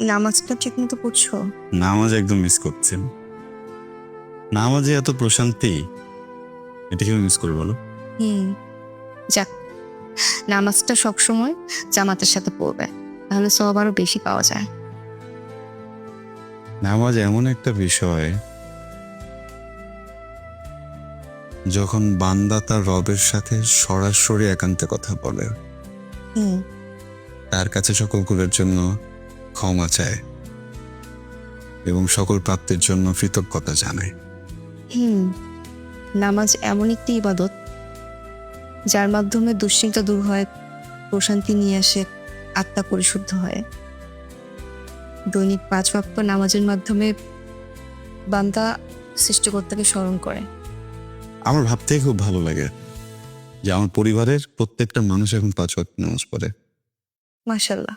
নামাজটা ঠিক মতো পড়ছো? নামাজ একদম মিস করছেন। নামাজে এত প্রশান্তি, এটা কিভাবে মিস করে বলো? হুম। যাক, নামাজটা সবসময় জামাতের সাথে পড়বে, তাহলে সওয়াব আরো বেশি পাওয়া যায়। নামাজ এমন একটা বিষয়, যখন বান্দা তার রবের সাথে সরাসরি একান্তে কথা বলে, হুম। তার কাছে সকল গুণের জন্য ক্ষমা চায় এবং সকল প্রাপ্তির জন্য কৃতজ্ঞতা জানায়। হুম। নামাজ এমন একটি ইবাদত যার মাধ্যমে দুশ্চিন্তা দূর হয়, প্রশান্তি নিয়ে আসে, আত্মা পরিশুদ্ধ হয়। দৈনিক 5 ওয়াক্ত নামাজের মাধ্যমে বান্দা সৃষ্টিকর্তাকে স্মরণ করে। আমার ভাবতেই খুব ভালো লাগে যে আমার পরিবারের প্রত্যেকটা মানুষ এখন 5 ওয়াক্ত নামাজ পড়ে। মাশাআল্লাহ।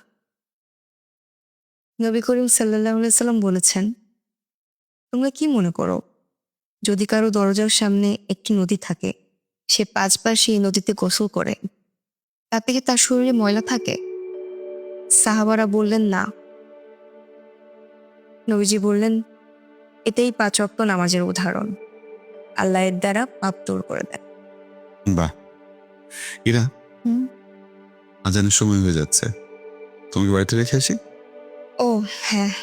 নবী করিম সাল্লাল্লাহু আলাইহি সাল্লাম বলেছেন, তোমরা কি মনে করো, যদি কারো দরজার সামনে একটি নদী থাকে, সে 5 বার সেই নদীতে গোসল করে, তাতে কি তার শরীরে ময়লা থাকে? সাহাবারা বললেন না। নবীজি বললেন, এতেই 5 ওয়াক্ত নামাজের উদাহরণ। আল্লাহ এর দ্বারা পাপ দূর করে দেন। বাহ! ইরা, হুম। আজানের সময় হয়ে যাচ্ছে। তুমি কি বাড়িতে রেখে আসি? ও হ্যাঁ।